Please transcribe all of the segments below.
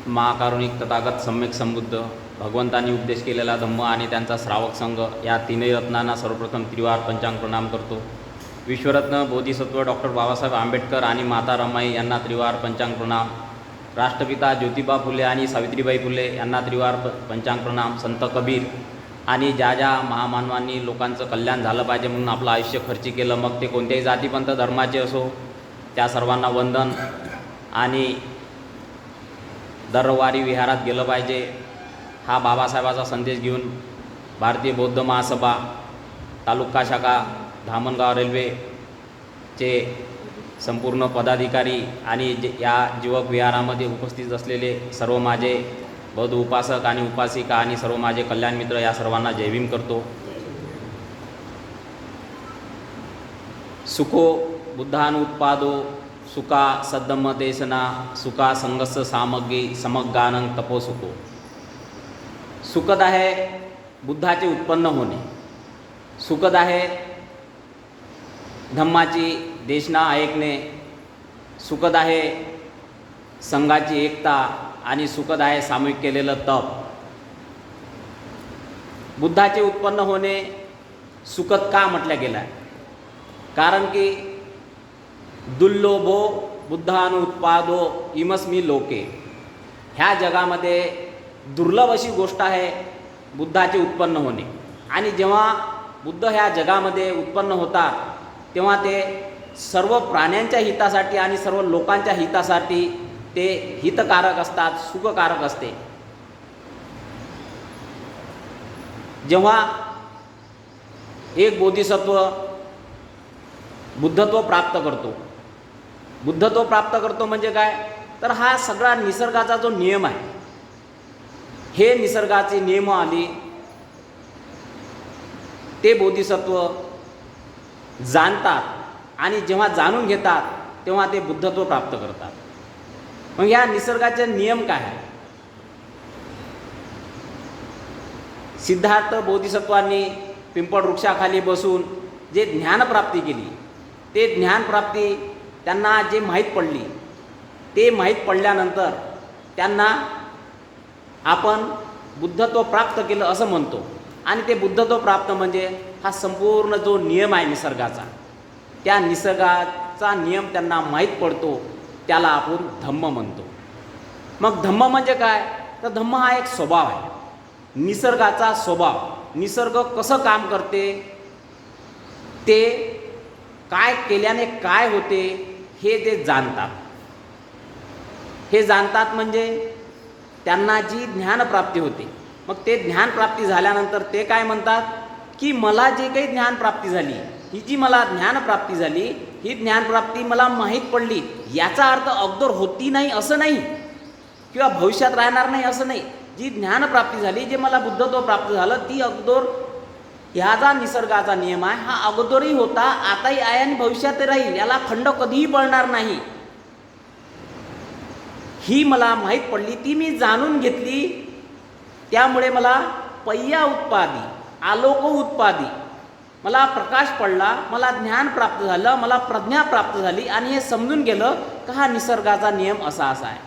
महाकारुणिक तथागत सम्यक संबुद्ध भगवंतांनी उपदेश केलेला धम्म आणि त्यांचा श्रावक संघ या तीनही रत्नांना सर्वप्रथम त्रिवार पंचांग प्रणाम करतो. विश्वरत्न बोधिसत्व डॉक्टर बाबासाहेब आंबेडकर आणि माता रमाई यांना त्रिवार पंचांग प्रणाम. राष्ट्रपिता ज्योतिबा फुले आणि सावित्रीबाई फुले यांना त्रिवार पंचांग प्रणाम. संत कबीर आणि ज्या महामानवांनी लोकांचं कल्याण झालं पाहिजे म्हणून आपलं आयुष्य खर्ची केलं, मग ते कोणत्याही जातीपंथ धर्माचे असो, त्या सर्वांना वंदन. आणि दरवारी विहारात गेलं पाहिजे हा बाबासाहेबाचा संदेश घेऊन भारतीय बौद्ध महासभा तालुका शाखा धामणगाव रेल्वेचे संपूर्ण पदाधिकारी आणि या युवक विहारामध्ये उपस्थित असलेले सर्व माझे बौद्ध उपासक आणि उपासिका आणि सर्व माझे कल्याण मित्र या सर्वांना जय भीम करतो. सुखो बुद्धानुत्पादो सुका सद्धम्म देशना सुका संगस सामग्री समग्गानं तपो सुखो. सुखद आहे बुद्धाचे उत्पन्न होणे, सुखद आहे धम्माची देशना ऐकणे, सुखद आहे संघाची एकता आणि सुखद आहे सामूहिक केलेलं तप. बुद्धाचे उत्पन्न होणे सुखद का म्हटलं गेलं आहे? कारण की दुर्लभो बुद्धानुत्पादो इमस्मी लोके, ह्या जगामध्ये दुर्लभ अशी गोष्ट आहे बुद्धाचे उत्पन्न होणे. आणि जेव्हा बुद्ध ह्या जगामध्ये उत्पन्न होतात तेव्हा ते सर्व प्राण्यांच्या हितासाठी आणि सर्व लोकांच्या हितासाठी ते हितकारक असतात, सुखकारक असते. जेव्हा एक बोधिसत्व बुद्धत्व प्राप्त करतो, बुद्धत्व प्राप्त करतो म्हणजे काय, तर हा सगळा निसर्गाचा जो नियम आहे, हे निसर्गाचे नियम आली ते बोधिसत्व जाणतात आणि जेव्हा जाणून घेतात तेव्हा ते बुद्धत्व प्राप्त करतात. मग या निसर्गाचे नियम काय आहे? सिद्धार्थ बोधिसत्वांनी पिंपळ वृक्षाखाली बसून जे ज्ञानप्राप्ती केली, ते ज्ञानप्राप्ती त्यांना जे माहीत पडली, ते माहीत पडल्यानंतर त्यांना आपण बुद्धत्व प्राप्त केलं असं म्हणतो. आणि ते बुद्धत्व प्राप्त म्हणजे हा संपूर्ण जो नियम आहे निसर्गाचा, त्या निसर्गाचा नियम त्यांना माहीत पडतो, त्याला आपण धम्म म्हणतो. मग धम्म म्हणजे काय, तर धम्म हा एक स्वभाव आहे, निसर्गाचा स्वभाव. निसर्ग कसं काम करते, ते काय केल्याने काय होते हे ते जाणतात. हे जाणतात म्हणजे त्यांना जी ज्ञानप्राप्ती होते, मग ते ज्ञानप्राप्ती झाल्यानंतर ते काय म्हणतात की मला जे काही ज्ञानप्राप्ती झाली, ही जी मला ज्ञानप्राप्ती झाली, ही ज्ञानप्राप्ती मला माहीत पडली, याचा अर्थ अगोदर होती नाही असं नाही किंवा भविष्यात राहणार नाही असं नाही. जी ज्ञानप्राप्ती झाली, जे मला बुद्धत्व प्राप्त झालं, ती अगोदर ह्याचा निसर्गाचा नियम आहे, हा अगोदरही होता, आताही आहे आणि भविष्यातही राहील, याला खंड कधीही पडणार नाही. ही मला माहीत पडली, ती मी जाणून घेतली, त्यामुळे मला पय्या उत्पादी आलोक उत्पादी, मला प्रकाश पडला, मला ज्ञान प्राप्त झालं, मला प्रज्ञा प्राप्त झाली आणि हे समजून गेलं का हा निसर्गाचा नियम असा असा आहे.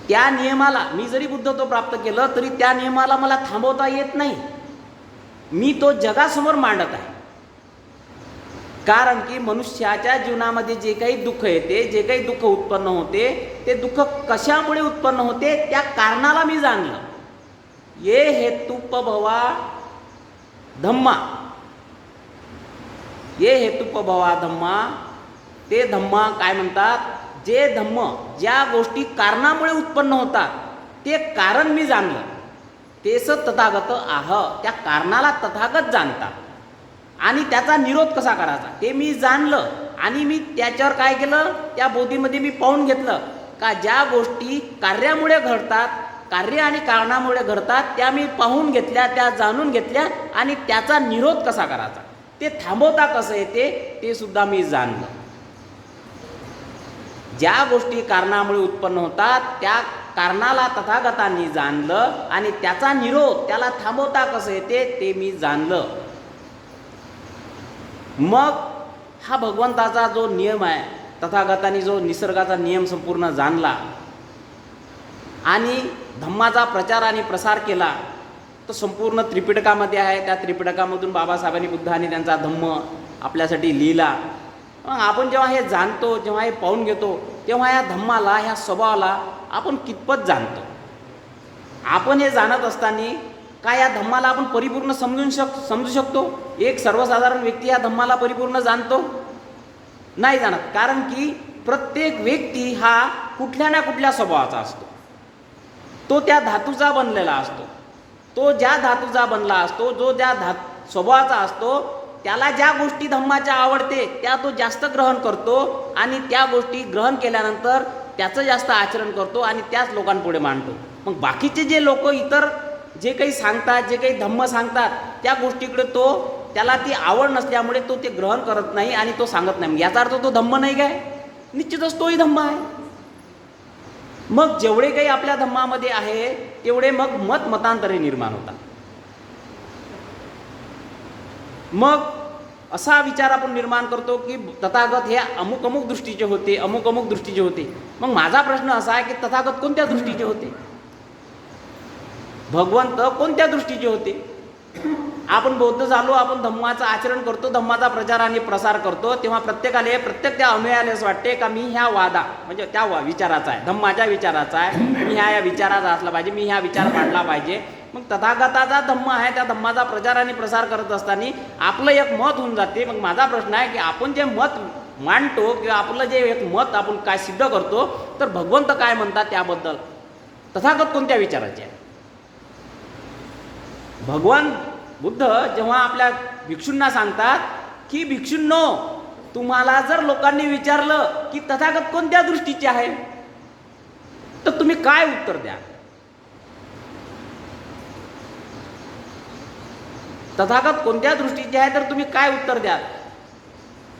त्या नियमाला मी जरी बुद्धत्व प्राप्त केलं तरी त्या नियमाला मला थांबवता येत नाही, मी तो जगासमोर मांडत आहे. कारण की मनुष्याच्या जीवनामध्ये जे काही दुःख येते, जे काही दुःख उत्पन्न होते, ते दुःख कशामुळे उत्पन्न होते त्या कारणाला मी जाणलं. ये हेतुपभवा धम्मा, ये हेतुपभवा धम्मा, ते धम्मा काय म्हणतात, जे धम्म ज्या गोष्टी कारणामुळे उत्पन्न होतात ते कारण मी जाणलं, तेच तथागत आह, त्या कारणाला तथागत जाणतात. आणि त्याचा निरोध कसा करायचा ते मी जाणलं आणि मी त्याच्यावर काय केलं, त्या बोधीमध्ये मी पाहून घेतलं का ज्या गोष्टी कार्यामुळे घडतात, कार्य आणि कारणामुळे घडतात, त्या मी पाहून घेतल्या, त्या जाणून घेतल्या आणि त्याचा निरोध कसा करायचा, ते थांबवता कसं येते ते सुद्धा मी जाणलं. ज्या गोष्टी कारणामुळे उत्पन्न होतात त्या कारणाला तथागतांनी जाणलं आणि त्याचा निरोध, त्याला थांबवता कसं येते ते मी जाणलं. मग हा भगवंताचा जो नियम आहे, तथागतांनी जो निसर्गाचा नियम संपूर्ण जाणला आणि धम्माचा प्रचार आणि प्रसार केला, तो संपूर्ण त्रिपिटकामध्ये आहे. त्या त्रिपिटकामधून बाबासाहेबांनी बुद्धांनी त्यांचा धम्म आपल्यासाठी लिहिला. मग आपण जेव्हा हे जाणतो, जेव्हा हे पाहून घेतो, तेव्हा या धम्माला, ह्या स्वभावाला आपण कितपत जाणतो. आपण हे जाणत असताना काय या धम्माला आपण परिपूर्ण समजू शकतो? एक सर्वसाधारण व्यक्ती या धम्माला परिपूर्ण जाणतो? नाही जाणत. कारण की प्रत्येक व्यक्ती हा कुठल्या ना कुठल्या स्वभावाचा असतो. तो त्या धातूचा बनलेला असतो. तो ज्या धातूचा बनला असतो, जो ज्या स्वभावाचा असतो, त्याला ज्या गोष्टी धम्माच्या आवडते त्या तो जास्त ग्रहण करतो आणि त्या गोष्टी ग्रहण केल्यानंतर त्याचं जास्त आचरण करतो आणि त्याच लोकांपुढे मांडतो. मग बाकीचे जे लोक इतर जे काही सांगतात, जे काही धम्म सांगतात, त्या गोष्टीकडे त्याला ती आवड नसल्यामुळे तो ते ग्रहण करत नाही आणि तो सांगत नाही. याचा अर्थ तो धम्म नाही काय? निश्चितच तोही धम्म आहे. मग जेवढे काही आपल्या धम्मामध्ये आहे तेवढे मग मतांतरे निर्माण होतात. मग असा विचार आपण निर्माण करतो की तथागत हे अमुक अमुक दृष्टीचे होते, अमुक अमुक दृष्टीचे होते. मग माझा प्रश्न असा आहे की तथागत कोणत्या दृष्टीचे होते? भगवंत कोणत्या दृष्टीचे होते? आपण बौद्ध झालो, आपण धम्माचं आचरण करतो, धम्माचा प्रचार आणि प्रसार करतो, तेव्हा प्रत्येक त्या अनुयायाला असं वाटते का मी ह्या म्हणजे त्या विचाराचा आहे, धम्माच्या विचाराचा आहे, मी ह्या विचाराचा असला पाहिजे, मी ह्या विचार मांडला पाहिजे. मग तथागताचा धम्म आहे, त्या धम्माचा प्रचार आणि प्रसार करत असताना आपलं एक मत होऊन जाते. मग माझा प्रश्न आहे की आपण जे मत मांडतो किंवा आपलं जे एक मत आपण काय सिद्ध करतो, तर भगवंत काय म्हणतात त्याबद्दल? तथागत कोणत्या विचाराचे आहे? भगवान बुद्ध जेव्हा आपल्या भिक्षूंना सांगतात की भिक्षूंनो, तुम्हाला जर लोकांनी विचारलं की तथागत कोणत्या दृष्टीचे आहे, तर तुम्ही काय उत्तर द्या? तथागत कोणत्या दृष्टीचे आहे तर तुम्ही काय उत्तर द्या?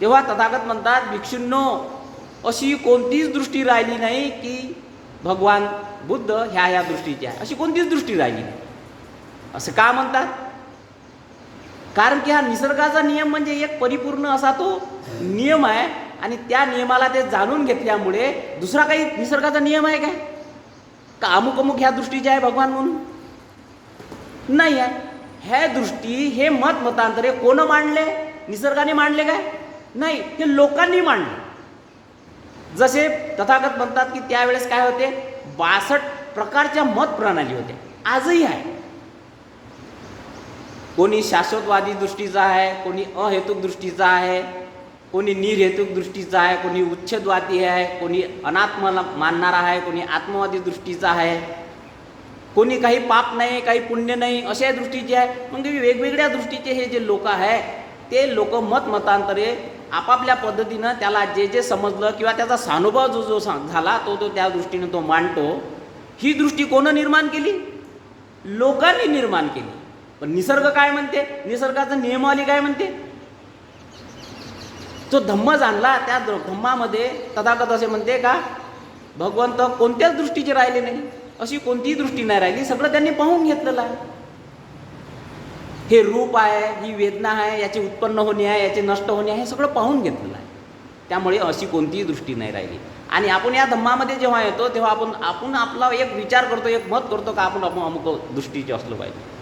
तेव्हा तथागत म्हणतात, भिक्षूंनो, अशी कोणतीच दृष्टी राहिली नाही की भगवान बुद्ध ह्या दृष्टीचे आहे. अशी कोणतीच दृष्टी राहिली नाही. असं का म्हणतात? कारण की हा निसर्गाचा नियम म्हणजे एक परिपूर्ण असा तो नियम आहे आणि त्या नियमाला ते जाणून घेतल्यामुळे दुसरा काही निसर्गाचा नियम आहे काय का अमुक अमुक ह्या दृष्टीचे आहे भगवान म्हणून? नाही आहे. ह्या दृष्टी, हे मतांतरे कोण मांडले? निसर्गाने मांडले काय? नाही, हे लोकांनी मांडले. जसे तथागत म्हणतात की त्यावेळेस काय होते, 62 प्रकारच्या मत प्रणाली होत्या. आजही आहे. कोणी शाश्वतवादी दृष्टीचा आहे, कोणी अहेतुक दृष्टीचा आहे, कोणी निर्हेतुक दृष्टीचा आहे, कोणी उच्छेदवादी आहे, कोणी अनात्म मानणारा आहे, कोणी आत्मवादी दृष्टीचा आहे, कोणी काही पाप नाही, काही पुण्य नाही अशा दृष्टीचे आहे. मग वेगवेगळ्या दृष्टीचे हे जे लोक आहे, ते लोक मतांतरे आपापल्या पद्धतीनं त्याला जे समजलं किंवा त्याचा सानुभव जो झाला तो त्या दृष्टीने तो मांडतो. ही दृष्टी कोण निर्माण केली? लोकांनी निर्माण केली. पण निसर्ग काय म्हणते? निसर्गाचं नियमावली काय म्हणते? जो धम्म जाणला त्या धम्मामध्ये तथागत असे म्हणते का भगवंत कोणत्याच दृष्टीचे राहिले नाही, अशी कोणतीही दृष्टी नाही राहिली, सगळं त्यांनी पाहून घेतलेलं आहे. हे रूप आहे, ही वेदना आहे, याची उत्पन्न होणे आहे, याचे नष्ट होणे आहे, हे सगळं पाहून घेतलेलं आहे. त्यामुळे अशी कोणतीही दृष्टी नाही राहिली. आणि आपण या धम्मामध्ये जेव्हा येतो तेव्हा आपण आपला एक विचार करतो, एक मत करतो का आपण अमुक दृष्टीचे असलं पाहिजे.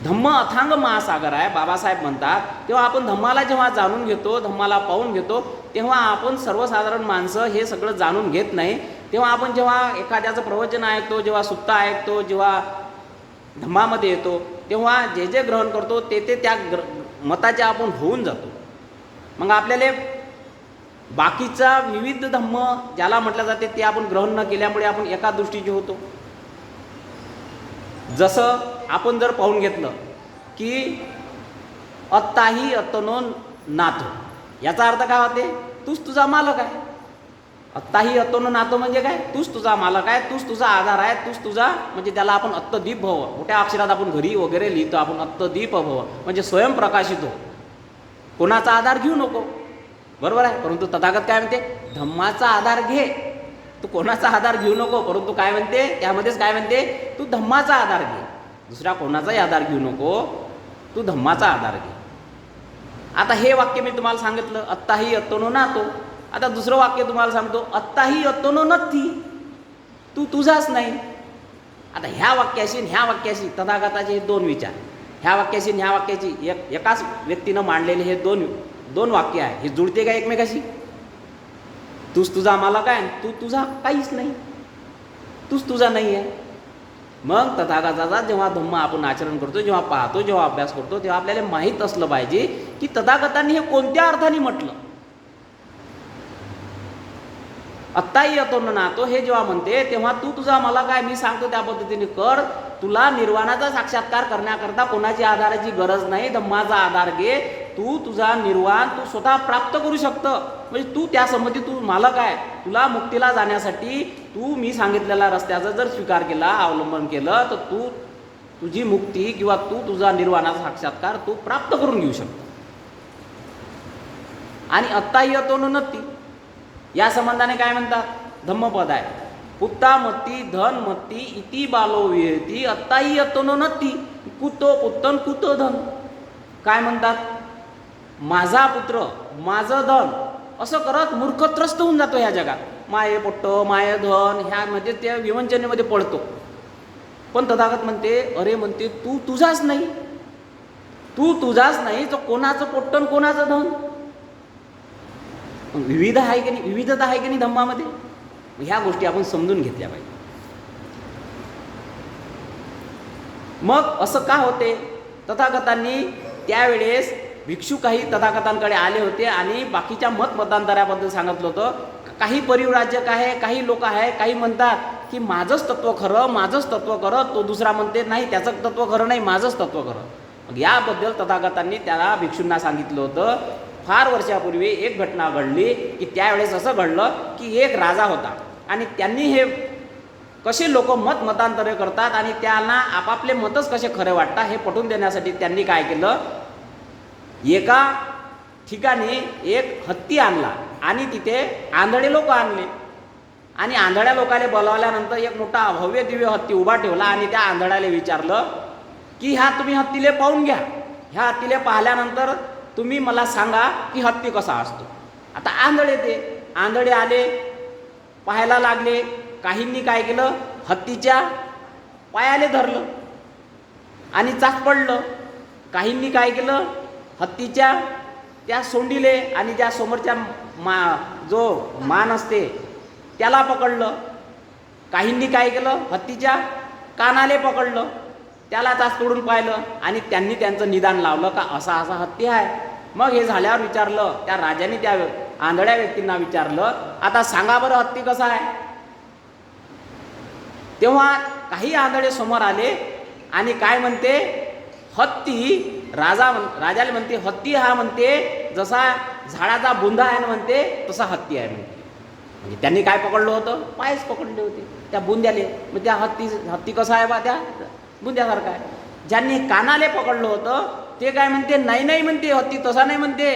धम्म अथांग महासागर आहे बाबासाहेब म्हणतात. तेव्हा आपण धम्माला जेव्हा जाणून घेतो, धम्माला पाहून घेतो, तेव्हा आपण सर्वसाधारण माणसं हे सगळं जाणून घेत नाही. तेव्हा आपण जेव्हा एखाद्याचं प्रवचन ऐकतो, जेव्हा सुत्त ऐकतो, जेव्हा धम्मामध्ये येतो, तेव्हा जे ग्रहण करतो ते त्या मताचे आपण होऊन जातो. मग आपल्याला बाकीचा विविध धम्म ज्याला म्हटलं जाते ते आपण ग्रहण न केल्यामुळे आपण एका दृष्टीचे होतो. जसं आपण जर पाहून घेतलं की अत्ताही अत्तनो नातो, याचा अर्थ काय होते? तूच तुझा मालक आहे. अत्ताही अत्तनो नातो म्हणजे काय? तूच तुझा मालक आहे, तूच तुझा आधार आहे, तूच तुझा, म्हणजे त्याला आपण अत्तदीप भव, मोठ्या अक्षरात आपण घरी वगैरे लिहितो आपण अत्तदीप भव, म्हणजे स्वयंप्रकाशित हो, कोणाचा आधार घेऊ नको. बरोबर आहे. परंतु तथागत काय म्हणते? धम्माचा आधार घे. तू कोणाचा आधार घेऊ नको, परंतु काय म्हणते त्यामध्येच काय म्हणते? तू धम्माचा आधार घे, दुसऱ्या कोणाचाही आधार घेऊ नको, तू धम्माचा आधार घे. आता हे वाक्य मी तुम्हाला सांगितलं, अत्ताही अत्तनो नातो. आता दुसरं वाक्य तुम्हाला सांगतो, अत्ताही अत्तनो नथी. तू तुझाच नाही. आता ह्या वाक्याशी आणि ह्या वाक्याशी तथागताचे हे दोन विचार, ह्या वाक्याशी आणि ह्या वाक्याची एकाच व्यक्तीनं मांडलेले हे दोन वाक्य आहे, हे जुळते का एकमेकाशी? तूच तुझा मला काय, तू तुझा काहीच नाही, तूच तुझा नाही आहे. मग तथागताचा जेव्हा धम्म आपण आचरण करतो, जेव्हा पाहतो, जेव्हा अभ्यास करतो, तेव्हा आपल्याला माहीत असलं पाहिजे की तथागतांनी हे कोणत्या अर्थाने म्हटलं. आत्ताही येतो ना तो हे जेव्हा म्हणते तेव्हा तू तुझा मला काय, मी सांगतो त्या पद्धतीने कर. तुला निर्वाणाचा साक्षात्कार करण्याकरता कोणाची आधाराची गरज नाही, धम्माचा आधार घे. तू तुझा निर्वाण तू स्वतः प्राप्त करू शकतं. म्हणजे तू त्या संबंधी तू मला काय, तुला मुक्तीला जाण्यासाठी तू मी सांगितलेल्या रस्त्याचा जर स्वीकार केला, अवलंबन केलं, तर तू तुझी मुक्ती किंवा तू तुझा निर्वाणाचा साक्षात्कार तू प्राप्त करून घेऊ शकतो. आणि आत्ताही येतो नत्ती या संबंधाने काय म्हणतात? धम्मपद आहे, पुत्तामत्ती धनमत्ती इति बालो विहती अत्ताही यतो नत्ती कुतो पुत्तन कुतो धन. काय म्हणतात? माझा पुत्र, माझं धन, असं करत मूर्खत्रस्त होऊन जातो ह्या जगात. माये पोट्ट, माये धन ह्यामध्ये त्या विवंचनेमध्ये पडतो. पण तथागत म्हणते, अरे म्हणते तू तुझाच नाही, तू तुझाच नाही तर कोणाचं पोट्टन कोणाचं धन? विविध आहे की नाही, विविधता आहे की नाही धम्मामध्ये? ह्या गोष्टी आपण समजून घेतल्या पाहिजे. मग असं का होते? तथागतांनी त्यावेळेस भिक्षू काही तथागतांकडे आले होते आणि बाकीच्या मतांतराबद्दल सांगितलं होतं. काही परिव्राजक आहे, काही लोक आहे, काही म्हणतात की माझंच तत्व खरं, माझंच तत्व खरं. तो दुसरा म्हणते नाही त्याचं तत्व खरं नाही, माझंच तत्व खरं. मग याबद्दल तथागतांनी त्याला भिक्षूंना सांगितलं होतं. फार वर्षापूर्वी एक घटना घडली की त्यावेळेस असं घडलं की एक राजा होता आणि त्यांनी हे कसे लोक मतांतरे करतात आणि त्यांना आपापले मतच कसे खरे वाटतात हे पटवून देण्यासाठी त्यांनी काय केलं, एका ठिकाणी एक हत्ती आणला आणि तिथे आंधळे लोक आणले आणि आंधळ्या लोकांना बोलावल्यानंतर एक मोठा भव्य दिव्य हत्ती उभा ठेवला आणि त्या आंधळ्याला विचारलं की ह्या तुम्ही हत्तीले पाहून घ्या, ह्या हत्तीले पाहिल्यानंतर तुम्ही मला सांगा की हत्ती कसा असतो. आता आंधळे आले, पाहायला लागले. काहींनी काय केलं, हत्तीच्या पायाले धरलं आणि चाक पडलं. काहींनी काय केलं, हत्तीच्या त्या सोंडीले आणि ज्या समोरच्या जो मान असते त्याला पकडलं. काहींनी काय केलं, हत्तीच्या कानाले पकडलं, त्याला चाच तोडून पाहिलं आणि त्यांनी त्यांचं निदान लावलं का असा असा हत्ती आहे. मग हे झाल्यावर विचारलं, त्या राजाने त्या आंधळ्या व्यक्तींना विचारलं, आता सांगा बरं हत्ती कसा आहे. तेव्हा काही आंधळे समोर आले आणि काय म्हणते, हत्ती राजाला म्हणते, हत्ती हा म्हणते जसा झाडाचा बुंदा आहे ना म्हणते तसा हत्ती आहे म्हणते. म्हणजे त्यांनी काय पकडलं होतं, पायच पकडले होते त्या बुंद्याले. मग त्या हत्ती कसा आहे बा, त्या बुंद्यासारखा आहे. ज्यांनी कानाले पकडलं होतं ते काय म्हणते, नाही नाही म्हणते हत्ती तसा नाही म्हणते,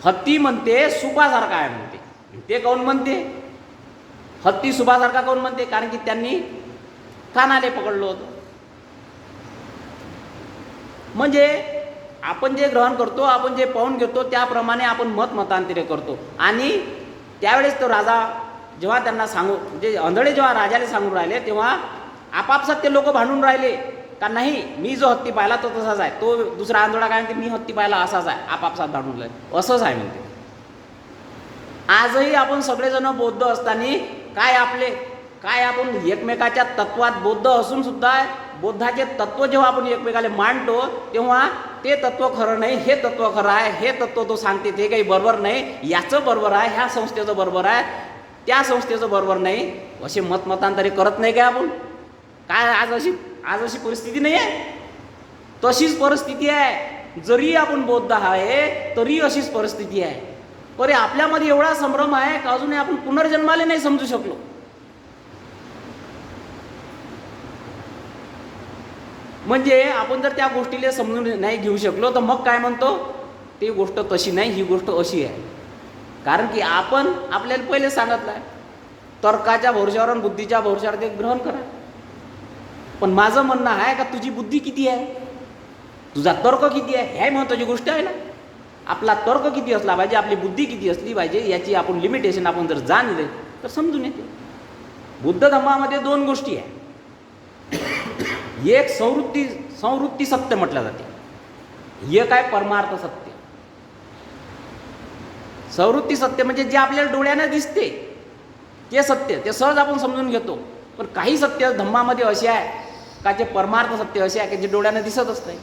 हत्ती म्हणते सुपासारखा आहे म्हणते. ते कोण म्हणते हत्ती सुपासारखा कोण म्हणते, कारण की त्यांनी कानाले पकडलं होतं. म्हणजे आपण जे ग्रहण करतो, आपण जे पाहून घेतो त्याप्रमाणे आपण मतांतरे करतो. आणि त्यावेळेस तो राजा जेव्हा त्यांना जे आंधळे जेव्हा राजाला सांगून राहिले तेव्हा आपापसात ते लोक भांडून राहिले का नाही मी जो हत्ती पाहिला तो तसाच आहे, तो दुसरा आंधळा काय म्हणते मी हत्ती पाहिला असाच आहे. आपापसात भांडून राहिले असंच आहे म्हणते. आजही आपण सगळेजण बौद्ध असताना काय आपण एकमेकाच्या तत्वात बौद्ध असून सुद्धा बौद्धाचे तत्व जेव्हा आपण एकमेकाला मांडतो तेव्हा ते तत्व खरं नाही, हे तत्व खरं आहे, हे तत्व तो सांगते ते काही बरोबर नाही, याचं बरोबर आहे, ह्या संस्थेचं बरोबर आहे, त्या संस्थेचं बरोबर नाही, असे मतांतरे करत नाही काय आपण. काय आज अशी परिस्थिती नाही आहे, तशीच परिस्थिती आहे. जरी आपण बौद्ध आहे तरी अशीच परिस्थिती आहे. पण आपल्यामध्ये एवढा संभ्रम आहे का अजूनही आपण पुनर्जन्माले नाही समजू शकलो. म्हणजे आपण जर त्या गोष्टीला समजून नाही घेऊ शकलो तर मग काय म्हणतो, ती गोष्ट तशी नाही, ही गोष्ट अशी आहे. कारण की आपण आपल्याला पहिले सांगितलं आहे तर्काच्या भरोश्यावर आणि बुद्धीच्या भरोश्यावर ते ग्रहण करा. पण माझं म्हणणं आहे का तुझी बुद्धी किती आहे, तुझा तर्क किती आहे, हे महत्त्वाची गोष्ट आहे ना. आपला तर्क किती असला पाहिजे, आपली बुद्धी किती असली पाहिजे, याची आपण लिमिटेशन आपण जर जाणले तर समजून येते. बुद्ध धम्मामध्ये दोन गोष्टी आहे. एक संवृत्ती सत्य म्हटलं जाते, एक आहे परमार्थ सत्य. संवृत्ती सत्य म्हणजे जे आपल्याला डोळ्यानं दिसते ते सत्य, ते सहज आपण समजून घेतो. पण काही सत्य धम्मामध्ये असे आहे का जे परमार्थ सत्य असे आहे की जे डोळ्यानं दिसतच नाही,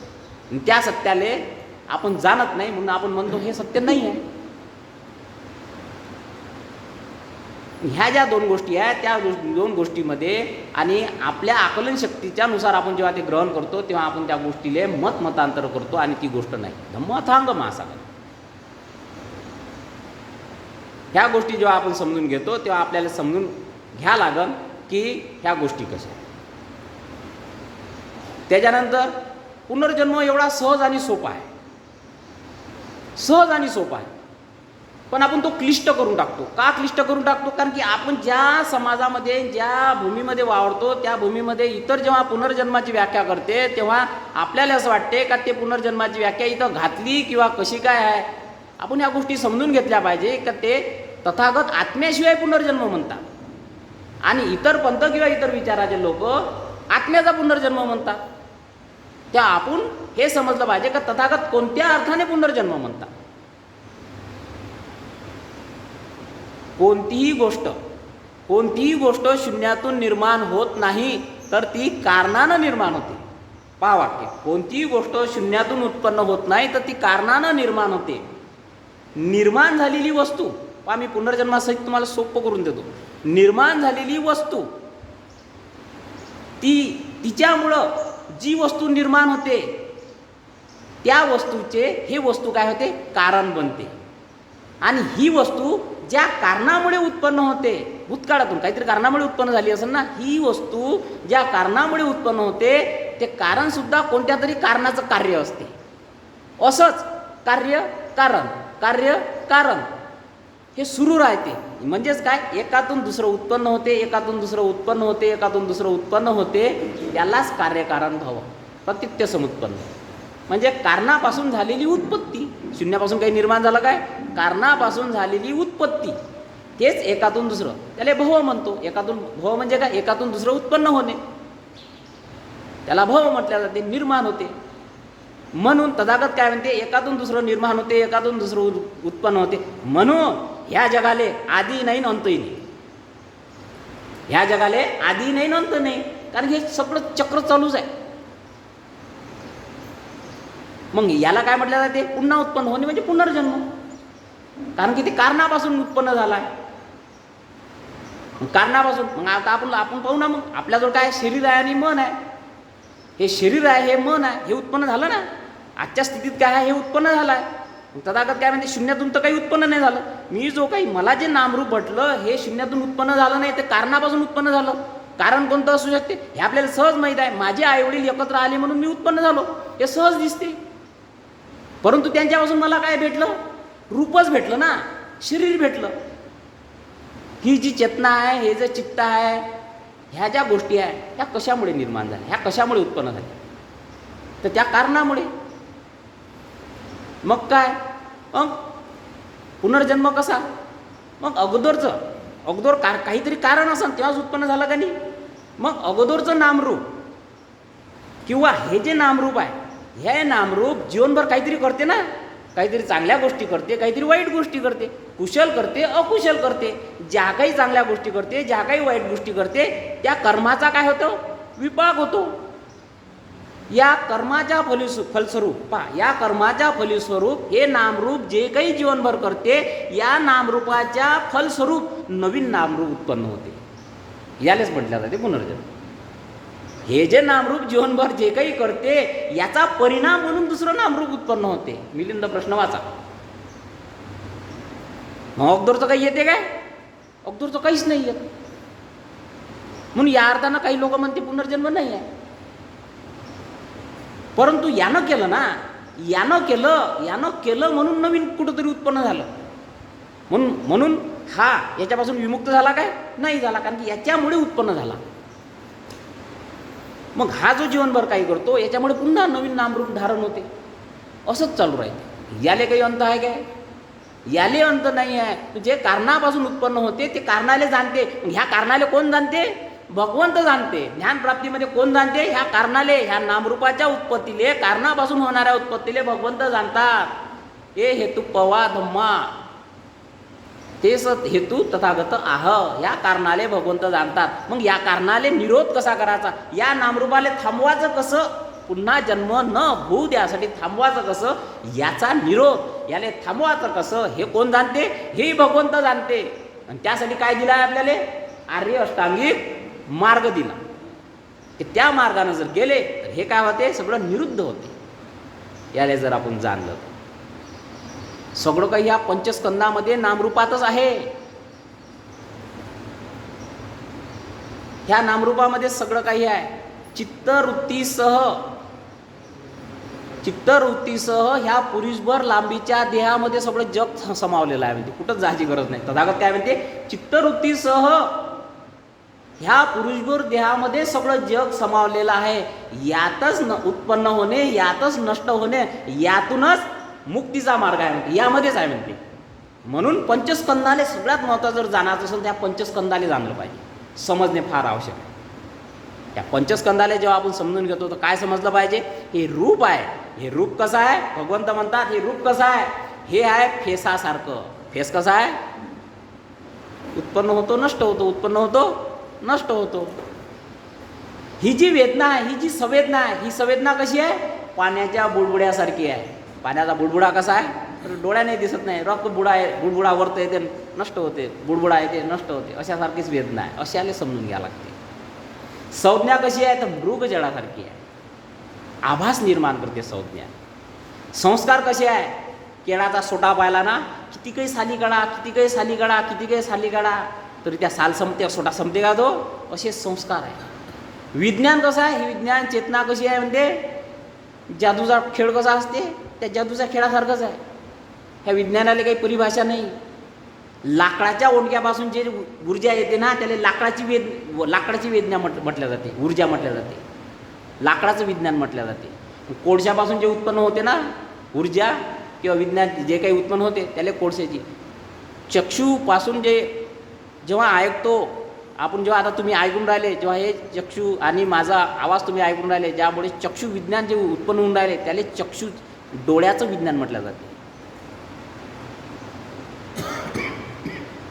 आणि त्या सत्याले आपण जाणत नाही, म्हणून आपण म्हणतो हे सत्य नाही आहे. ह्या ज्या दोन गोष्टी आहेत त्या दोन गोष्टीमध्ये आणि आपल्या आकलन शक्तीच्या नुसार आपण जेव्हा ते ग्रहण करतो तेव्हा आपण त्या गोष्टीले मतांतर करतो आणि ती गोष्ट नाही. धम्म अथांग महासागर. ह्या गोष्टी जेव्हा आपण समजून घेतो तेव्हा आपल्याला समजून घ्या लागल की ह्या गोष्टी कशा आहेत. त्याच्यानंतर पुनर्जन्म एवढा सहज आणि सोपा आहे, सहज आणि सोपा आहे, पण आपण तो क्लिष्ट करून टाकतो. का क्लिष्ट करून टाकतो? कारण की आपण ज्या समाजामध्ये ज्या भूमीमध्ये वावरतो त्या भूमीमध्ये इतर जेव्हा पुनर्जन्माची व्याख्या करते तेव्हा आपल्याला असं वाटते का ते पुनर्जन्माची व्याख्या इथं घातली किंवा कशी काय आहे. आपण ह्या गोष्टी समजून घेतल्या पाहिजे का ते तथागत आत्म्याशिवाय पुनर्जन्म म्हणतात आणि इतर पंथ किंवा इतर विचाराचे लोक आत्म्याचा पुनर्जन्म म्हणतात. त्या आपण हे समजलं पाहिजे का तथागत कोणत्या अर्थाने पुनर्जन्म म्हणतात. कोणतीही गोष्ट शून्यातून निर्माण होत नाही तर ती कारणानं निर्माण होते. पहा वाक्य, कोणतीही गोष्ट शून्यातून उत्पन्न होत नाही तर ती कारणानं निर्माण होते. निर्माण झालेली वस्तू, पहा मी पुनर्जन्मासहित तुम्हाला सोपं करून देतो. निर्माण झालेली वस्तू तिच्यामुळं जी वस्तू निर्माण होते त्या वस्तूचे हे वस्तू काय होते, कारण बनते. आणि ही वस्तू ज्या कारणामुळे उत्पन्न होते, भूतकाळातून काहीतरी कारणामुळे उत्पन्न झाली असेल ना, ही वस्तू ज्या कारणामुळे उत्पन्न होते ते कारण सुद्धा कोणत्या तरी कारणाचं कार्य असते. असंच कार्य कारण कार्य कारण हे सुरू राहते. म्हणजेच काय, एकातून दुसरं उत्पन्न होते, एकातून दुसरं उत्पन्न होते, एकातून दुसरं उत्पन्न होते. त्यालाच कार्यकारण भाव प्रत्यक्ष समुत्पन्न म्हणजे कारणापासून झालेली उत्पत्ती. शून्यापासून काही निर्माण झालं काय, कारणापासून झालेली उत्पत्ती, तेच एकातून दुसरं, त्याला भव म्हणतो. एकातून भव म्हणजे काय, एकातून दुसरं उत्पन्न होणे, त्याला भव म्हटल्या जाते, निर्माण होते. म्हणून तथागत काय म्हणते, एकातून दुसरं निर्माण होते, एकातून दुसरं उत्पन्न होते. म्हणून ह्या जगाले आधी नाही अंतही नाही. ह्या जगाले आधी नाही अंत नाही, कारण हे सगळं चक्र चालूच आहे. मग याला काय म्हटलं जाते, पुन्हा उत्पन्न होणे म्हणजे पुनर्जन्म, कारण की ते कारणापासून उत्पन्न झाला आहे. कारणापासून मग आता आपण पाहू ना, मग आपल्याजवळ काय शरीर आहे आणि मन आहे. हे शरीर आहे, हे मन आहे, हे उत्पन्न झालं ना. आजच्या स्थितीत काय आहे, हे उत्पन्न झालं आहे. तथागत काय म्हणते, शून्यातून तर काही उत्पन्न नाही झालं. मी जो काही मला जे नामरूप म्हटलं हे शून्यातून उत्पन्न झालं नाही, ते कारणापासून उत्पन्न झालं. कारण कोणतं असू शकते हे आपल्याला सहज माहीत आहे. माझे आईवडील एकत्र आले म्हणून मी उत्पन्न झालो, हे सहज दिसते. परंतु त्यांच्यापासून मला काय भेटलं, रूपच भेटलं ना, शरीर भेटलं. ही जी चेतना आहे, हे जे चित्त आहे, ह्या ज्या गोष्टी आहे ह्या कशामुळे निर्माण झाल्या, ह्या कशामुळे उत्पन्न झाल्या, तर त्या कारणामुळे. मग काय, मग पुनर्जन्म कसा, मग अगोदर काहीतरी कारण असेल तेव्हाच उत्पन्न झालं का नाही. मग अगोदरचं नामरूप किंवा हे जे नामरूप आहे, हे नामरूप जीवनभर काहीतरी करते ना, काहीतरी चांगल्या गोष्टी करते, काहीतरी वाईट गोष्टी करते, कुशल करते, अकुशल करते. ज्या काही चांगल्या गोष्टी करते, ज्या काही वाईट गोष्टी करते, त्या कर्माचा काय होतो, विपाक होतो. या कर्माच्या फलस्वरूप या कर्माच्या फलस्वरूप हे नामरूप जे काही जीवनभर करते, या नामरूपाच्या फलस्वरूप नवीन नामरूप उत्पन्न होते. यालाच म्हटलं जाते पुनर्जन्म. हे जे नामरूप जीवनभर जे काही करते याचा परिणाम म्हणून दुसरं नामरूप उत्पन्न होते. मिलिंद प्रश्न वाचा. मग अगोदरचं काही येते काय, अगोदरचं काहीच नाही येत. म्हणून या अर्थानं काही लोक म्हणते पुनर्जन्म नाही आहे. परंतु यानं केलं ना, यानं केलं म्हणून नवीन कुठंतरी उत्पन्न झालं. म्हणून हा याच्यापासून विमुक्त झाला काय, नाही झाला, कारण की याच्यामुळे उत्पन्न झाला. मग हा जो जीवनभर काही करतो याच्यामुळे पुन्हा नवीन नामरूप धारण होते. असंच चालू राहते. याले काही अंत आहे काय, याले अंत नाही आहे. जे कारणापासून उत्पन्न होते ते कारणाले जाणते. ह्या कारणाले कोण जाणते? भगवंत जाणते. ज्ञानप्राप्तीमध्ये कोण जाणते? ह्या कारणाले, ह्या नामरूपाच्या उत्पत्तीले, कारणापासून होणाऱ्या उत्पत्तीले भगवंत जाणतात. हे हेतू पवा धम्मा, तेच हेतू तथागत आह. या कारणाले भगवंत जाणतात. मग या कारणाले निरोध कसा करायचा? या नामरूपाले थांबवायचं कसं? पुन्हा जन्म न होऊ द्यासाठी थांबवायचं कसं? याचा निरोध, याले थांबवायचं कसं हे कोण जाणते? हे भगवंत जाणते. आणि त्यासाठी काय दिलं आहे आपल्याला? आर्य अष्टांगिक मार्ग दिला. की त्या मार्गाने जर गेले तर हे काय होते? सगळं निरुद्ध होते. याले जर आपण जाणलं तर सगळं काही या पंचस्कंदामध्ये नामरूपातच आहे. ह्या नामरूपामध्ये सगळं काही आहे. चित्तवृत्तीसह ह्या पुरुषभर लांबीच्या देहामध्ये सगळं जग समावलेलं आहे. म्हणजे कुठंच जायची गरज नाही. तथागत काय म्हणते? चित्तवृत्तीसह ह्या पुरुषभर देहामध्ये सगळं जग समावलेलं आहे. यातच उत्पन्न होणे, यातच नष्ट होणे, यातूनच मुक्तीचा मार्ग आहे म्हणते. यामध्येच आहे म्हणते. म्हणून पंचस्कंदाले सगळ्यात महत्त्वाचं जर जाणायचं असेल त्या पंचस्कंदाले जाणलं पाहिजे. समजणे फार आवश्यक आहे. त्या पंचस्कंदाले जेव्हा आपण समजून घेतो तर काय समजलं पाहिजे? हे रूप आहे. हे रूप कसं आहे? भगवंत म्हणतात हे रूप कसं आहे? हे आहे फेसासारखं. फेस कसा आहे? उत्पन्न होतो, नष्ट होतो, उत्पन्न होतो, नष्ट होतो. ही जी वेदना आहे, ही जी संवेदना आहे, ही संवेदना कशी आहे? पाण्याच्या बुडबुड्यासारखी आहे. पाण्याचा बुडबुडा कसा आहे? तर डोळ्याने दिसत नाही. रक्त बुडा आहे, बुडबुडा वरतं येते, नष्ट होते, बुडबुडा येते, नष्ट होते. अशासारखीच वेदना आहे. अशाले समजून घ्यावं लागते. संज्ञा कशी आहे? तर मृगजळासारखी आहे. आभास निर्माण करते संज्ञा. संस्कार कसे आहे? केळाचा सोटा पाहिला ना, किती काही साली काढा, किती काही साली काढा, किती काही साली काढा, तरी त्या साल संपते, सोटा संपते का तो? असे संस्कार आहे. विज्ञान कसं आहे? ही विज्ञान चेतना कशी आहे? म्हणजे जादूचा खेळ कसा असते? त्या जादूच्या खेळासारखंच आहे. ह्या विज्ञानाला काही परिभाषा नाही. लाकडाच्या ओंडक्यापासून जे ऊर्जा येते ना, त्याला लाकडाची वेदना म्हटल्या जाते, ऊर्जा म्हटल्या जाते, लाकडाचं विज्ञान म्हटल्या जाते. कोळशापासून जे उत्पन्न होते ना ऊर्जा किंवा विज्ञान जे काही उत्पन्न होते त्याला कोळशाची. चक्षूपासून जेव्हा ऐकतो आपण, जेव्हा आता तुम्ही ऐकून राहिले, जेव्हा हे चक्षू आणि माझा आवाज तुम्ही ऐकून राहिले, ज्यामुळे चक्षू विज्ञान जे उत्पन्न होऊन राहिले त्याला चक्षू डोळ्याचं विज्ञान म्हटलं जाते.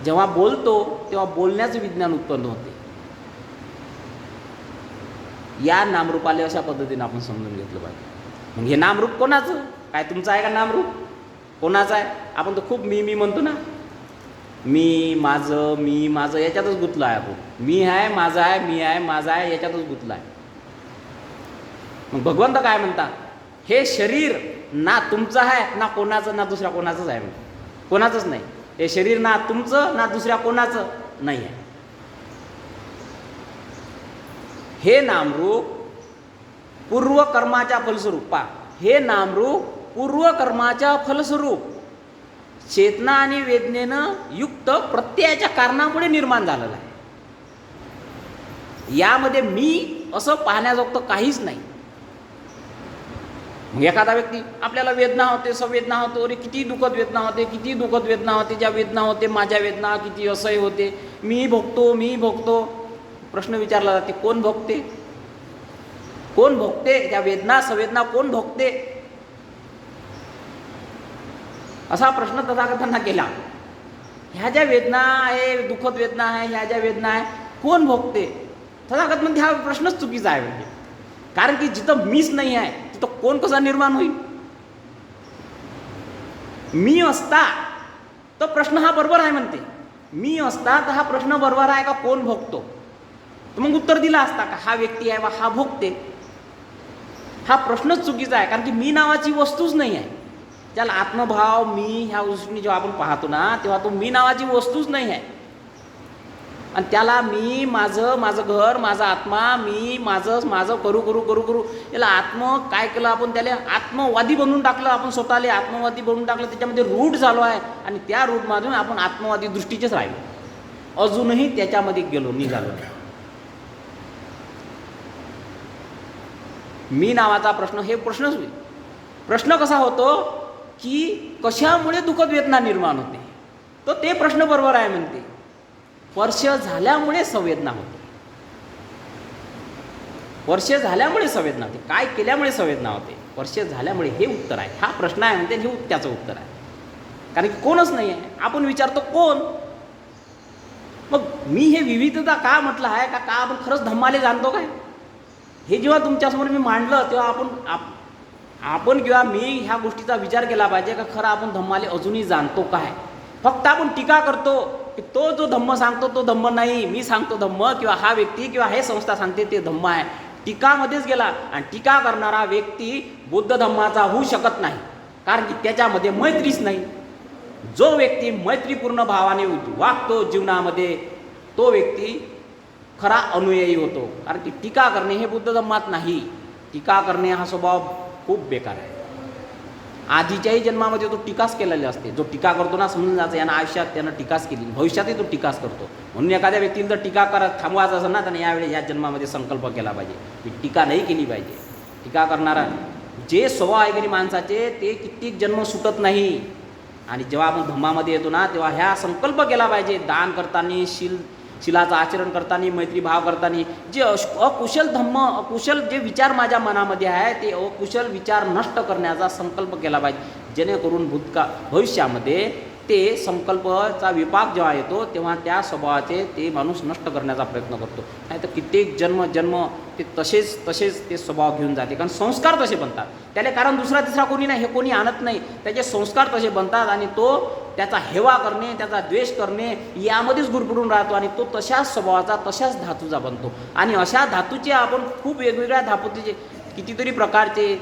जेव्हा बोलतो तेव्हा बोलण्याचं विज्ञान उत्पन्न होते. या नामरूपाले अशा पद्धतीने आपण समजून घेतलं पाहिजे. मग हे नामरूप कोणाचं? काय तुमचं आहे का नामरूप? कोणाचं आहे? आपण तर खूप मी म्हणतो ना, मी माझं याच्यातच गुंतलो आहे आपण. मी आहे, माझं आहे, मी आहे, माझं आहे, याच्यातच गुंतलो आहे. मग भगवंत काय म्हणतात? हे शरीर ना तुमचं आहे ना कोणाचं, ना दुसऱ्या कोणाचंच आहे. कोणाचंच नाही. हे शरीर ना तुमचं ना दुसऱ्या कोणाचं नाही आहे. हे नामरूप पूर्वकर्माच्या फलस्वरूप हे नामरूप पूर्वकर्माच्या फलस्वरूप चेतना आणि वेदनेनं युक्त प्रत्ययाच्या कारणामुळे निर्माण झालेलं आहे. यामध्ये मी असं पाहण्याजोगतं काहीच नाही. मग एखादा व्यक्ती आपल्याला वेदना होते, संवेदना होते, अरे किती दुःखद वेदना होते, किती दुःखद वेदना होते, ज्या वेदना होते माझ्या वेदना किती असह्य होते, मी भोगतो. प्रश्न विचारला जाते, कोण भोगते? कोण भोगते त्या वेदना संवेदना? कोण भोगते? असा प्रश्न तथागतांना केला. ह्या ज्या वेदना आहे, दुःखद वेदना आहे, ह्या ज्या वेदना आहे, कोण भोगते? तथागत म्हणते हा प्रश्नच चुकीचा आहे. म्हणजे कारण की जिथं मीच नाही आहे तिथं कोण कसा निर्माण होईल? मी असता तर प्रश्न हा बरोबर आहे म्हणते. मी असता तर हा प्रश्न बरोबर आहे का कोण भोगतो? तर मग उत्तर दिला असता का हा व्यक्ती आहे वा हा भोगते. हा प्रश्नच चुकीचा आहे. कारण की मी नावाची वस्तूच नाही आहे. ज्याला आत्मभाव मी ह्या गोष्टी जेव्हा आपण पाहतो ना तेव्हा तो मी नावाची वस्तूच नाही आहे. आणि त्याला मी माझं घर, माझा आत्मा, मी माझं करू याला काय केलं आपण? त्याला आत्मवादी बनवून टाकलं. आपण स्वतःला आत्मवादी बनवून टाकलं. त्याच्यामध्ये रूढ झालो आहे आणि त्या रूढमधून आपण आत्मवादी दृष्टीचेच राहिलो. अजूनही त्याच्यामध्ये निघालो नाही. मी नावाचा प्रश्न हे प्रश्नच होईल. प्रश्न कसा होतो? की कशामुळे दुःखद वेदना निर्माण होते, तर ते प्रश्न बरोबर आहे म्हणते. स्पर्श झाल्यामुळे संवेदना होते. स्पर्श झाल्यामुळे संवेदना होते. काय केल्यामुळे संवेदना होते? स्पर्श झाल्यामुळे. हे उत्तर आहे. हा प्रश्न आहे म्हणते, हे त्याचं उत्तर आहे. कारण की कोणच नाही आहे. आपण विचारतो कोण. मग मी हे विविधता का म्हटलं आहे का आपण खरंच धम्माले जाणतो काय? हे जेव्हा तुमच्यासमोर मी मांडलं तेव्हा आपण किंवा मी ह्या गोष्टीचा विचार केला पाहिजे का खरं आपण धम्माले अजूनही जाणतो काय? फक्त आपण टीका करतो की तो जो धम्म सांगतो तो धम्म नाही, मी सांगतो धम्म, किंवा हा व्यक्ती किंवा हे संस्था सांगते ते धम्म आहे. टीकामध्येच गेला. आणि टीका करणारा व्यक्ती बुद्ध धम्माचा होऊ शकत नाही, कारण की त्याच्यामध्ये मैत्रीच नाही. जो व्यक्ती मैत्रीपूर्ण भावाने वागतो जीवनामध्ये तो व्यक्ती खरा अनुयायी होतो. कारण की टीका करणे हे बुद्ध धम्मात नाही. टीका करणे हा स्वभाव खूप बेकार आहे. आधीच्याही जन्मामध्ये तो टीकाच केलेला असते. जो टीका करतो ना, समजून जायचं यानं आयुष्यात त्यानं टीकाच केली, भविष्यातही तो टीकाच करतो. म्हणून एखाद्या व्यक्तीला जर टीका करत थांबवायचं असेल ना, त्याने यावेळी या जन्मामध्ये संकल्प केला पाहिजे की टीका नाही केली पाहिजे. टीका करणारा जे स्वभाव आहे की माणसाचे ते कित्येक जन्म सुटत नाही. आणि जेव्हा आपण धम्मामध्ये येतो ना, तेव्हा ह्या संकल्प केला पाहिजे. दान करताना, शिलाचं आचरण करताना, मैत्रीभाव करताना, जे अकुशल धम्म, अकुशल जे विचार माझ्या मनामध्ये आहे ते अकुशल विचार नष्ट करण्याचा संकल्प केला पाहिजे, जेणेकरून भविष्यामध्ये ते संकल्पाचा विपाक जेव्हा येतो तेव्हा त्या स्वभावाचे ते माणूस नष्ट करण्याचा प्रयत्न करतो. नाही तर कित्येक जन्म ते तसेच ते स्वभाव घेऊन जाते. कारण संस्कार तसे बनतात त्याला. कारण दुसरा तिसरा कोणी नाही, हे कोणी आणत नाही. त्याचे संस्कार तसे बनतात आणि तो त्याचा हेवा करणे, त्याचा द्वेष करणे यामध्येच गुरफटून राहतो आणि तो तशाच स्वभावाचा, तशाच धातूचा बनतो. आणि अशा धातूचे आपण खूप वेगवेगळ्या धातूचे कितीतरी प्रकारचे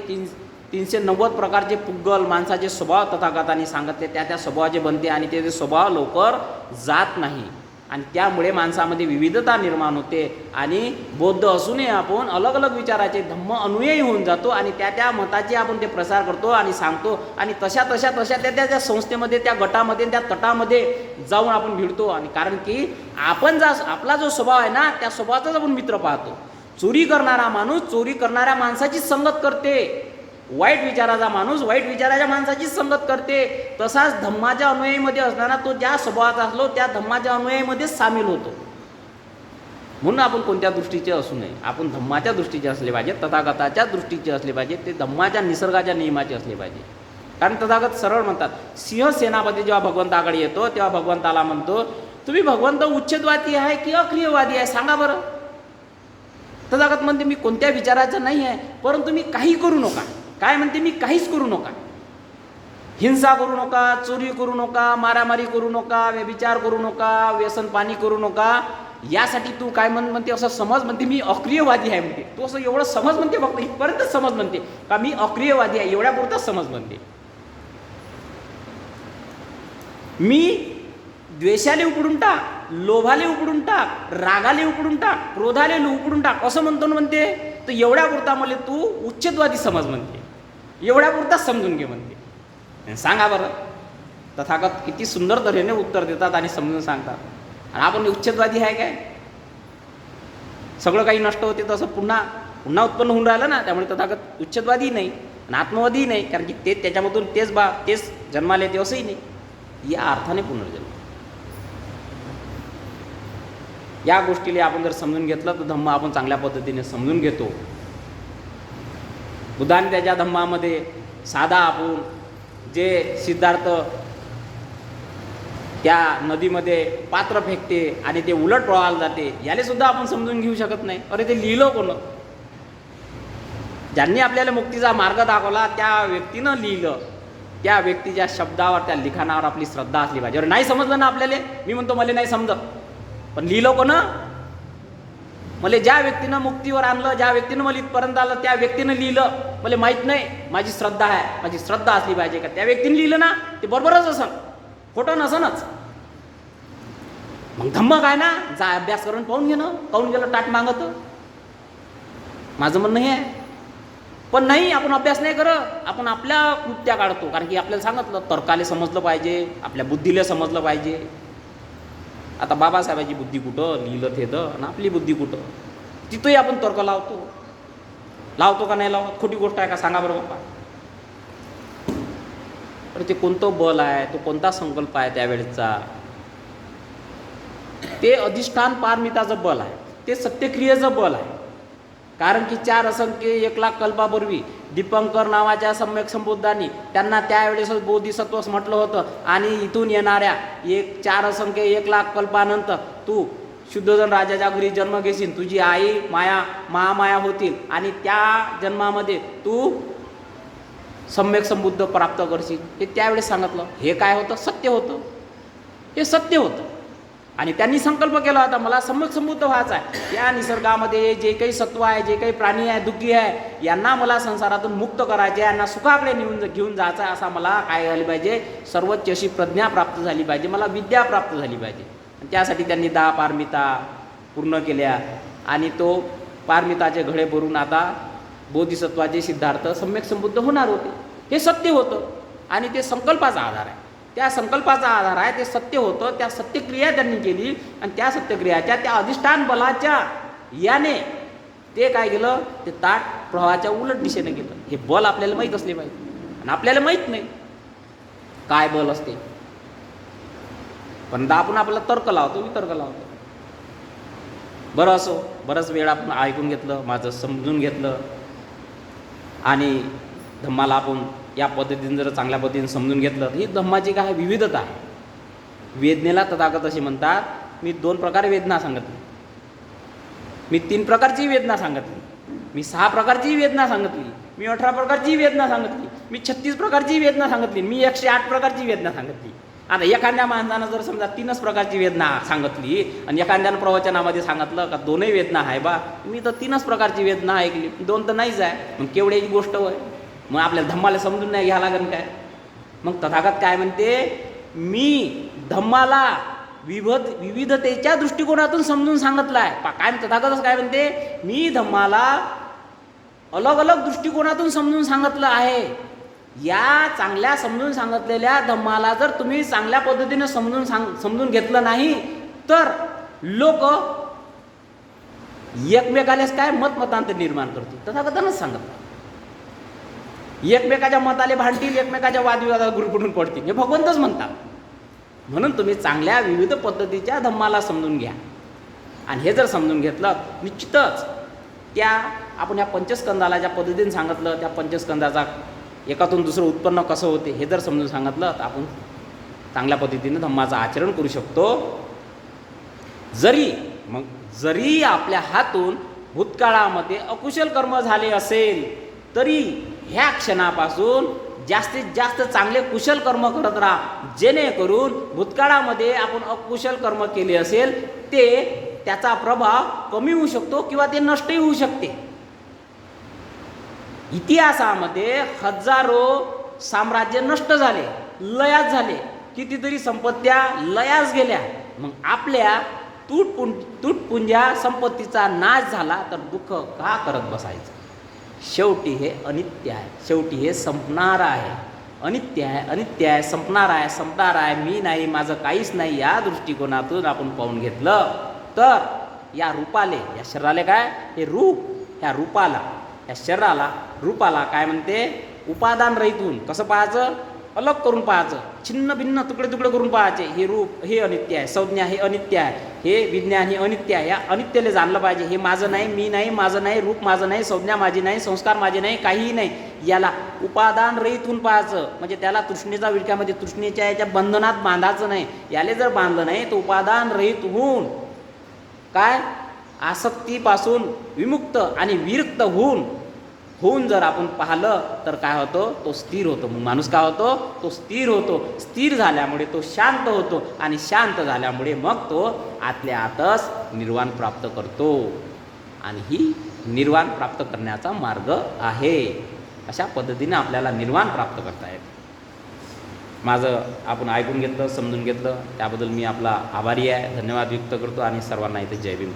390 प्रकारचे पुद्गल माणसाचे स्वभाव तथागतांनी सांगितले. त्या स्वभावाचे बनते आणि ते स्वभाव लवकर जात नाही. आणि त्यामुळे माणसामध्ये विविधता निर्माण होते आणि बौद्ध असूनही आपण अलग अलग विचाराचे धम्म अनुयायी होऊन जातो आणि त्या मताचे आपण ते प्रसार करतो आणि सांगतो. आणि तशा त्या संस्थेमध्ये, त्या गटामध्ये, त्या तटामध्ये जाऊन आपण भिडतो. आणि कारण की आपण आपला जो स्वभाव आहे ना, त्या स्वभावाचाच आपण मित्र पाहतो. चोरी करणारा माणूस चोरी करणाऱ्या माणसाचीच संगत करते. वाईट विचाराचा माणूस वाईट विचाराच्या माणसाचीच संगत करते. तसाच धम्माच्या अनुयायीमध्ये असताना तो ज्या स्वभावाचा असलो त्या धम्माच्या अनुयायीमध्येच सामील होतो. म्हणून आपण कोणत्या दृष्टीचे असू नये. आपण धम्माच्या दृष्टीचे असले पाहिजे, तथागताच्या दृष्टीचे असले पाहिजे, ते धम्माच्या निसर्गाच्या नियमाचे असले पाहिजे. कारण तथागत सरळ म्हणतात, सिंह सेनापती जेव्हा भगवंताकडे येतो तेव्हा भगवंताला म्हणतो, तुम्ही भगवंत उच्छेदवादी आहे की अक्रियवादी आहे सांगा बरं. तथागत म्हणते, मी कोणत्या विचाराचं नाही आहे, परंतु मी काही करू नका. काय म्हणते, मी काहीच करू नका. हिंसा करू नका, चोरी करू नका, मारामारी करू नका, व्यभिचार करू नका, व्यसन पाणी करू नका. यासाठी तू काय म्हणते असं समज. म्हणते मी अक्रियवादी आहे म्हणते. तू असं एवढं समज म्हणते, फक्त इथपर्यंतच समज म्हणते का मी अक्रियवादी आहे, एवढ्यापुरतच समज म्हणते. मी द्वेषाले उपडून टाक, लोभाले उपडून टाक, रागाले उपडून टाक, क्रोधाले उपडून टाक असं म्हणतो ना म्हणते. तर एवढ्यापुरता मला तू उच्छेदवादी समज म्हणते, एवढ्यापुरताच समजून घे म्हणते. सांगा बरं, तथागत किती सुंदर तऱ्हेने उत्तर देतात आणि समजून सांगतात. आणि आपण उच्छेदवादी आहे काय? सगळं काही नष्ट होते तसं पुन्हा उत्पन्न होऊन राहिलं ना. त्यामुळे तथागत उच्छेदवादी नाही आणि आत्मवादी नाही, कारण की ते त्याच्यामधून तेच जन्माला येते असंही नाही. या अर्थाने पुनर्जन्म. या गोष्टीला आपण जर समजून घेतलं तर धम्म आपण चांगल्या पद्धतीने समजून घेतो. बुद्धाने त्याच्या धम्मामध्ये साधा आपण जे सिद्धार्थ त्या नदीमध्ये पात्र फेकते आणि ते उलट प्रवाहाला जाते, याला सुद्धा आपण समजून घेऊ शकत नाही. अरे ते लिहिलं कोण? ज्यांनी आपल्याला मुक्तीचा मार्ग दाखवला त्या व्यक्तीनं लिहिलं. त्या व्यक्तीच्या शब्दावर, त्या लिखाणावर आपली श्रद्धा असली पाहिजे. अरे नाही समजलं ना आपल्याला, मी म्हणतो मला नाही समजत, पण लिहिलं कोण? मला ज्या व्यक्तीनं मुक्तीवर आणलं, ज्या व्यक्तीनं मला इथपर्यंत आलं त्या व्यक्तीनं लिहिलं. मला माहीत नाही, माझी श्रद्धा आहे, माझी श्रद्धा असली पाहिजे का त्या व्यक्तीने लिहिलं ना, ते बरोबरच असन, खोटं नसनच. मग धम्म काय ना, जा अभ्यास करून पाहून घेणं, पाहून गेलं ताट मागत. माझं म्हणणं हे आहे. पण नाही, आपण अभ्यास नाही करत, आपण आपल्या कृत्या काढतो. कारण की आपल्याला सांगितलं तर्काले समजलं पाहिजे, आपल्या बुद्धीला समजलं पाहिजे. आता बाबासाहेबांची बुद्धी कुठं लिहिलं ते तर, आणि आपली बुद्धी कुठं, तिथंही आपण तर्क लावतो का नाही लावत? खोटी गोष्ट आहे का सांगा बरं बाप्पा. तर ते कोणतं बल आहे, तो कोणता संकल्प आहे त्यावेळेचा, ते अधिष्ठान पारमिताचं बल आहे, ते सत्यक्रियेचं बल आहे. कारण की 4 असंख्य 1,00,000 कल्पापूर्वी दीपंकर नावाच्या सम्यक संबुद्धांनी त्यांना त्यावेळेस बोधिसत्वच म्हटलं होतं. आणि इथून येणाऱ्या 4 असंख्य 1,00,000 कल्पानंतर तू शुद्धोधन राजाच्या घरी जन्म घेशील, तुझी आई महामाया होतील आणि त्या जन्मामध्ये तू सम्यक संबुद्ध प्राप्त करशील. हे त्यावेळेस सांगितलं. हे काय होतं? सत्य होतं. हे सत्य होतं. आणि त्यांनी संकल्प केला होता, मला सम्यक संबुद्ध व्हायचं आहे. या निसर्गामध्ये जे काही सत्व आहे, जे काही प्राणी आहे, दुःखी आहे, यांना मला संसारातून मुक्त करायचे, यांना सुखाकडे घेऊन जायचं आहे. असा मला काय झाली पाहिजे? सर्वोच्च अशी प्रज्ञा प्राप्त झाली पाहिजे, मला विद्या प्राप्त झाली पाहिजे. आणि त्यासाठी त्यांनी 10 पारमिता पूर्ण केल्या. आणि तो पारमिताचे घडे भरून आता बोधिसत्वाचे सिद्धार्थ सम्यक संबुद्ध होणार होते. हे सत्य होतं आणि ते संकल्पाचा आधार आहे. त्या संकल्पाचा आधार आहे, ते सत्य होतं. त्या सत्यक्रिया त्यांनी केली आणि त्या सत्यक्रियाच्या त्या अधिष्ठान बलाच्या याने ते काय केलं? ते ताट प्रवाहाच्या उलट दिशेने गेलं. हे बल आपल्याला माहीत असले पाहिजे आणि आपल्याला माहीत नाही काय बल असते. पण आपण आपला तर्क लावतो, वितर्क लावतो. बरं असो, बरंच वेळ आपण ऐकून घेतलं, माझं समजून घेतलं आणि धम्माला आपण या पद्धतीने जर चांगल्या पद्धतीने समजून घेतलं तर ही धम्माची काय विविधता आहे. वेदनेला तथागत असे म्हणतात. मी 2 प्रकारे वेदना सांगितली, मी 3 प्रकारची वेदना सांगितली, मी 6 प्रकारची वेदना सांगितली, मी 18 प्रकारची वेदना सांगितली, मी 36 प्रकारची वेदना सांगितली, मी 108 प्रकारची वेदना सांगितली. आता एखाद्या माणसानं जर समजा 3च प्रकारची वेदना सांगितली आणि एखाद्यानं प्रवचनामध्ये सांगितलं का 2ही वेदना आहे बा, मी तर 3च प्रकारची वेदना ऐकली, 2 तर नाहीच आहे. मग केवढ्याची गोष्ट होय? मग आपल्याला धम्माला समजून नाही घ्यावं लागेल काय? मग तथागत काय म्हणते? मी धम्माला विविधतेच्या दृष्टिकोनातून समजून सांगितलं आहे. काय तथागतच काय म्हणते? मी धम्माला अलग अलग दृष्टिकोनातून समजून सांगितलं आहे. या चांगल्या समजून सांगितलेल्या धम्माला जर तुम्ही चांगल्या पद्धतीने समजून घेतलं नाही तर लोक एकमेकालेच काय मतमतांतर निर्माण करतील. तथागतानच सांगितलं. एकमेकाच्या मताले भांडतील, एकमेकाच्या वादविवादात गुरफटून पडतील, हे भगवंतच म्हणतात. म्हणून तुम्ही चांगल्या विविध पद्धतीच्या धम्माला समजून घ्या. आणि हे जर समजून घेतलं निश्चितच त्या आपण या पंचस्कंदाला ज्या पद्धतीने सांगितलं त्या पंचस्कंदाचा एकातून दुसरं उत्पन्न कसं होते हे जर समजून सांगितलं तर आपण चांगल्या पद्धतीने धम्माचं आचरण करू शकतो. जरी आपल्या हातून भूतकाळामध्ये अकुशल कर्म झाले असेल तरी ह्या क्षणापासून जास्तीत जास्त चांगले कुशल कर्म करत राहा, जेणेकरून भूतकाळामध्ये आपण अकुशल कर्म केले असेल त्याचा प्रभाव कमी होऊ शकतो किंवा ते नष्टही होऊ शकते. इतिहासामध्ये हजारो साम्राज्य नष्ट झाले, लयास झाले, कितीतरी संपत्त्या लयास गेल्या. मग आपल्या तुटपुंज्या संपत्तीचा नाश झाला तर दुःख का करत बसायचं? शेवटी हे अनित्य आहे, शेवटी हे संपणार आहे. अनित्य आहे, संपणार आहे, मी नाही, माझं काहीच नाही. या दृष्टिकोनातून आपण पाहून घेतलं तर या रूपाले, या शरीराला काय हे रूप, ह्या रूपाला, या शरीराला रूपाला काय म्हणते? उपादान रहित होऊन कसं पाहायचं? अलग करून पाहायचं, छिन्न भिन्न तुकडे तुकडे करून पाहायचे. हे रूप हे अनित्य आहे, संज्ञा हे अनित्य आहे, हे विज्ञान हे अनित्य आहे. या अनित्यले जाणलं पाहिजे. हे माझं नाही, मी नाही, माझं नाही, रूप माझं नाही, संज्ञा माझी नाही, संस्कार माझे नाही, काहीही नाही. याला उपादान रहित होऊन पाहायचं. म्हणजे त्याला तृष्णेच्या विळख्यामध्ये तृष्णेच्या याच्या बंधनात बांधायचं नाही. याले जर बांधलं नाही तर उपादान रहित होऊन काय आसक्तीपासून विमुक्त आणि विरक्त होऊन जर आपण पाहिलं तर काय होतं? तो स्थिर होतो. मग माणूस काय होतो? तो स्थिर होतो. स्थिर झाल्यामुळे तो शांत होतो आणि शांत झाल्यामुळे मग तो आतल्या आतच निर्वाण प्राप्त करतो. आणि ही निर्वाण प्राप्त करण्याचा मार्ग आहे. अशा पद्धतीने आपल्याला निर्वाण प्राप्त करता येते. माझं आपण ऐकून घेतलं, समजून घेतलं त्याबद्दल मी आपला आभारी आहे, धन्यवाद व्यक्त करतो आणि सर्वांना इथे जय भीम.